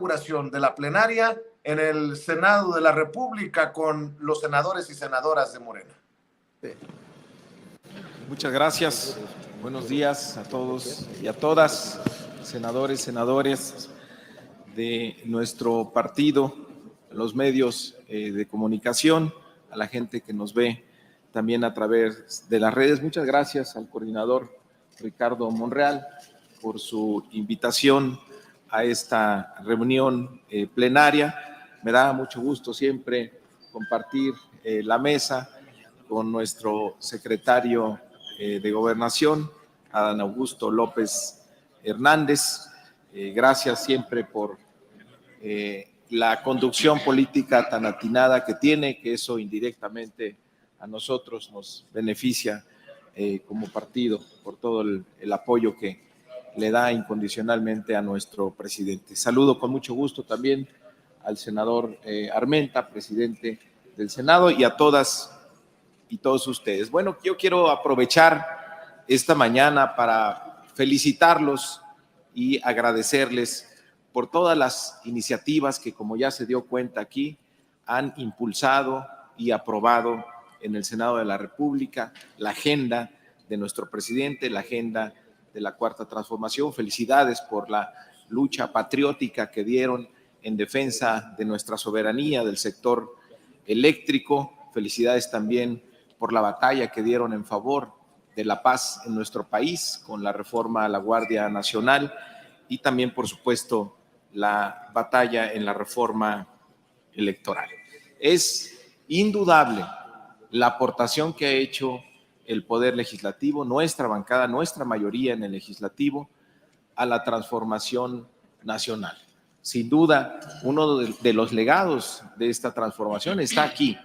inauguración de la plenaria en el Senado de la República con los senadores y senadoras de Morena. Muchas gracias. Buenos días a todos y a todas, senadores, senadoras de nuestro partido, los medios de comunicación, a la gente que nos ve también a través de las redes. Muchas gracias al coordinador Ricardo Monreal por su invitación a esta reunión plenaria. Me da mucho gusto siempre compartir la mesa con nuestro secretario de Gobernación, Adán Augusto López Hernández. Gracias siempre por la conducción política tan atinada que tiene, que eso indirectamente a nosotros nos beneficia como partido por todo el apoyo que le da incondicionalmente a nuestro presidente. Saludo con mucho gusto también al senador Armenta, presidente del Senado, y a todas y todos ustedes. Bueno, yo quiero aprovechar esta mañana para felicitarlos y agradecerles por todas las iniciativas que, como ya se dio cuenta aquí, han impulsado y aprobado en el Senado de la República la agenda de nuestro presidente, la agenda de la Cuarta Transformación. Felicidades por la lucha patriótica que dieron en defensa de nuestra soberanía, del sector eléctrico. Felicidades también por la batalla que dieron en favor de la paz en nuestro país con la reforma a la Guardia Nacional y también, por supuesto, la batalla en la reforma electoral. Es indudable la aportación que ha hecho el Poder Legislativo, nuestra bancada, nuestra mayoría en el Legislativo, a la transformación nacional. Sin duda, uno de los legados de esta transformación está aquí,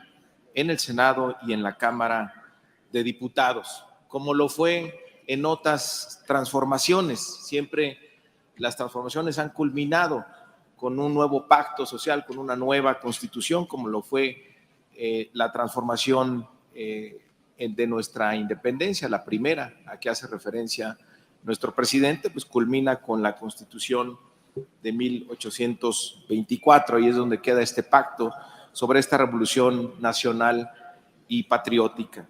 en el Senado y en la Cámara de Diputados, como lo fue en otras transformaciones. Siempre las transformaciones han culminado con un nuevo pacto social, con una nueva constitución, como lo fue la transformación de nuestra independencia, la primera a que hace referencia nuestro presidente, pues culmina con la Constitución de 1824, y es donde queda este pacto sobre esta revolución nacional y patriótica.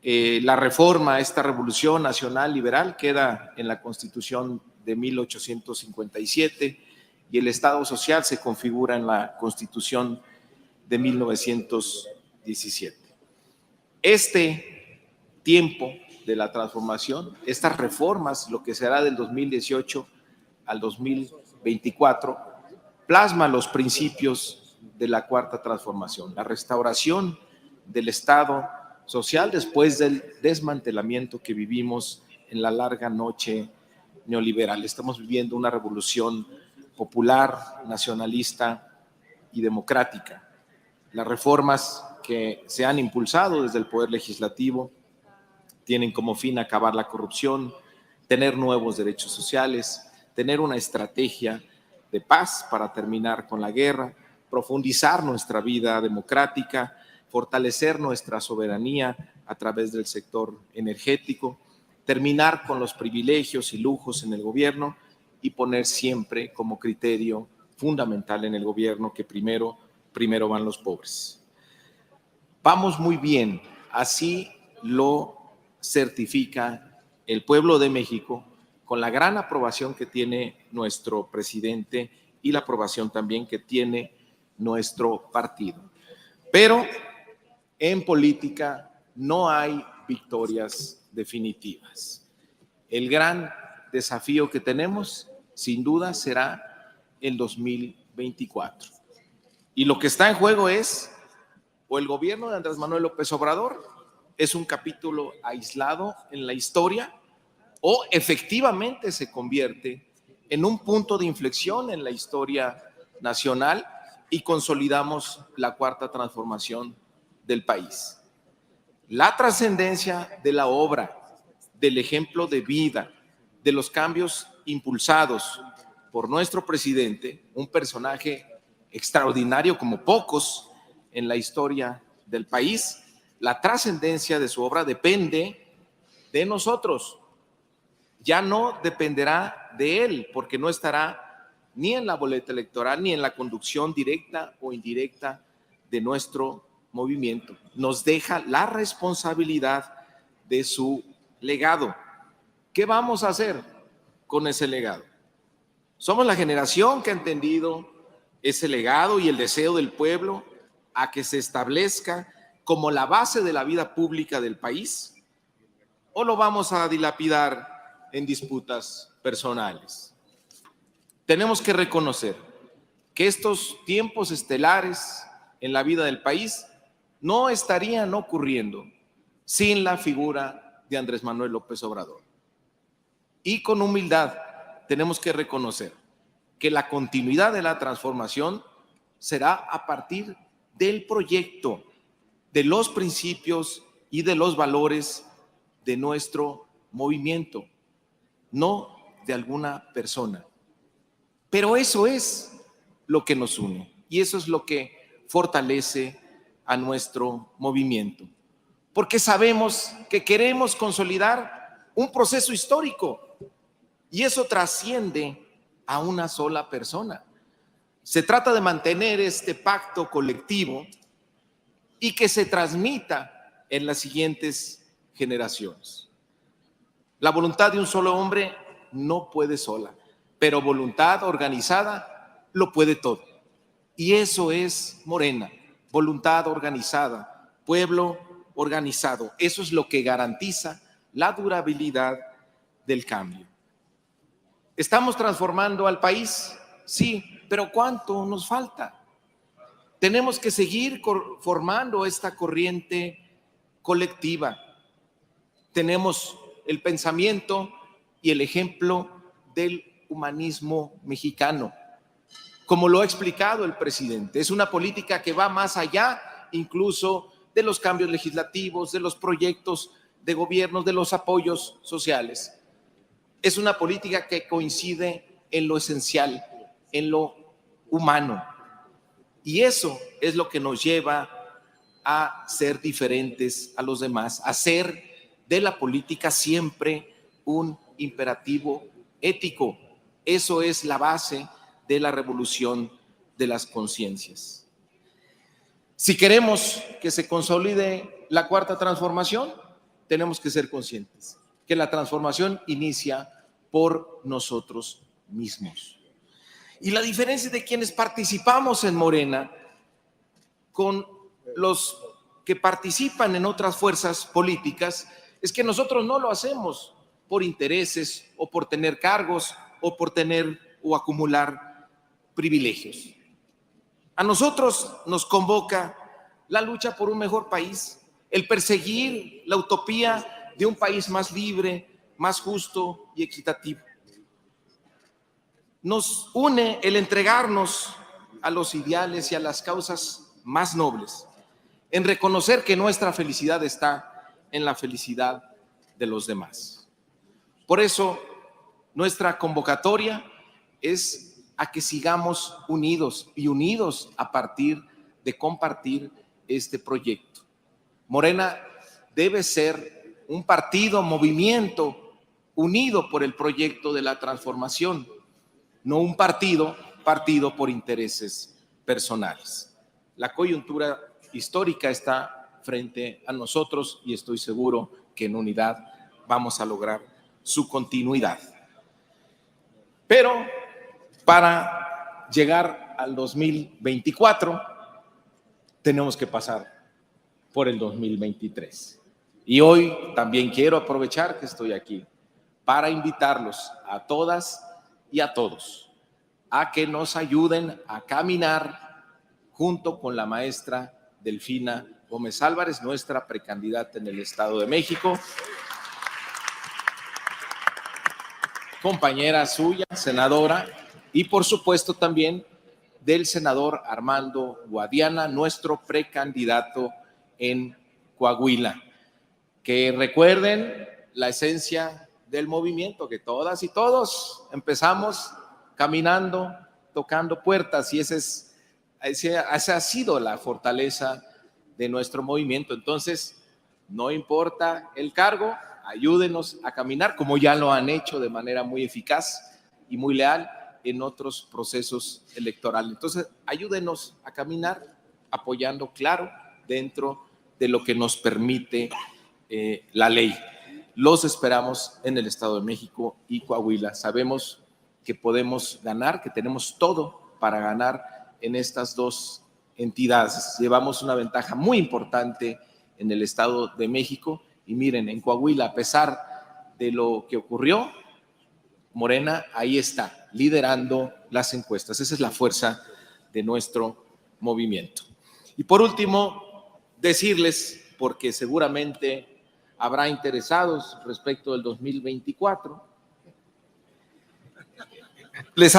La reforma a esta revolución nacional liberal queda en la Constitución de 1857 y el Estado social se configura en la Constitución de 1917. Este tiempo de la transformación, estas reformas, lo que será del 2018 al 2024, plasma los principios de la Cuarta Transformación, la restauración del Estado social después del desmantelamiento que vivimos en la larga noche neoliberal. Estamos viviendo una revolución popular, nacionalista y democrática. Las reformas que se han impulsado desde el Poder Legislativo tienen como fin acabar la corrupción, tener nuevos derechos sociales, tener una estrategia de paz para terminar con la guerra, profundizar nuestra vida democrática, fortalecer nuestra soberanía a través del sector energético, terminar con los privilegios y lujos en el gobierno y poner siempre como criterio fundamental en el gobierno que primero van los pobres. Vamos muy bien, así lo certifica el pueblo de México con la gran aprobación que tiene nuestro presidente y la aprobación también que tiene nuestro partido. Pero en política no hay victorias definitivas. El gran desafío que tenemos, sin duda, será el 2024. Y lo que está en juego es, o el gobierno de Andrés Manuel López Obrador es un capítulo aislado en la historia, o efectivamente se convierte en un punto de inflexión en la historia nacional y consolidamos la Cuarta Transformación del país. La trascendencia de la obra, del ejemplo de vida, de los cambios impulsados por nuestro presidente, un personaje extraordinario como pocos en la historia del país, la trascendencia de su obra depende de nosotros. Ya no dependerá de él, porque no estará ni en la boleta electoral, ni en la conducción directa o indirecta de nuestro movimiento. Nos deja la responsabilidad de su legado. ¿Qué vamos a hacer con ese legado? Somos la generación que ha entendido ese legado y el deseo del pueblo a que se establezca como la base de la vida pública del país, ¿o lo vamos a dilapidar en disputas personales? Tenemos que reconocer que estos tiempos estelares en la vida del país no estarían ocurriendo sin la figura de Andrés Manuel López Obrador. Y con humildad tenemos que reconocer que la continuidad de la transformación será a partir del proyecto, de los principios y de los valores de nuestro movimiento, no de alguna persona. Pero eso es lo que nos une y eso es lo que fortalece a nuestro movimiento, porque sabemos que queremos consolidar un proceso histórico y eso trasciende a una sola persona. Se trata de mantener este pacto colectivo y que se transmita en las siguientes generaciones. La voluntad de un solo hombre no puede sola, pero voluntad organizada lo puede todo. Y eso es Morena, voluntad organizada, pueblo organizado. Eso es lo que garantiza la durabilidad del cambio. ¿Estamos transformando al país? Sí, pero ¿cuánto nos falta? Tenemos que seguir formando esta corriente colectiva. Tenemos el pensamiento y el ejemplo del humanismo mexicano. Como lo ha explicado el presidente, es una política que va más allá incluso de los cambios legislativos, de los proyectos de gobierno, de los apoyos sociales. Es una política que coincide en lo esencial, en lo humano. Y eso es lo que nos lleva a ser diferentes a los demás, a hacer de la política siempre un imperativo ético. Eso es la base de la revolución de las conciencias. Si queremos que se consolide la cuarta transformación, tenemos que ser conscientes que la transformación inicia por nosotros mismos. Y la diferencia de quienes participamos en Morena con los que participan en otras fuerzas políticas es que nosotros no lo hacemos por intereses o por tener cargos o por tener o acumular privilegios. A nosotros nos convoca la lucha por un mejor país, el perseguir la utopía de un país más libre, más justo y equitativo. Nos une el entregarnos a los ideales y a las causas más nobles, en reconocer que nuestra felicidad está en la felicidad de los demás. Por eso, nuestra convocatoria es a que sigamos unidos y unidos a partir de compartir este proyecto. Morena debe ser un partido, movimiento unido por el proyecto de la transformación, no un partido por intereses personales. La coyuntura histórica está frente a nosotros y estoy seguro que en unidad vamos a lograr su continuidad. Pero para llegar al 2024 tenemos que pasar por el 2023. Y hoy también quiero aprovechar que estoy aquí para invitarlos a todas y a todos a que nos ayuden a caminar junto con la maestra Delfina Gómez Álvarez, nuestra precandidata en el Estado de México, compañera suya, senadora, y por supuesto también del senador Armando Guadiana, nuestro precandidato en Coahuila. Que recuerden la esencia del movimiento, que todas y todos empezamos caminando, tocando puertas, y esa ha sido la fortaleza de nuestro movimiento. Entonces, no importa el cargo, ayúdenos a caminar, como ya lo han hecho de manera muy eficaz y muy leal en otros procesos electorales. Entonces, ayúdenos a caminar apoyando, claro, dentro de lo que nos permite la ley. Los esperamos en el Estado de México y Coahuila. Sabemos que podemos ganar, que tenemos todo para ganar en estas dos entidades. Llevamos una ventaja muy importante en el Estado de México y miren, en Coahuila, a pesar de lo que ocurrió, Morena ahí está, liderando las encuestas. Esa es la fuerza de nuestro movimiento. Y por último, decirles, porque seguramente habrá interesados respecto del 2024, les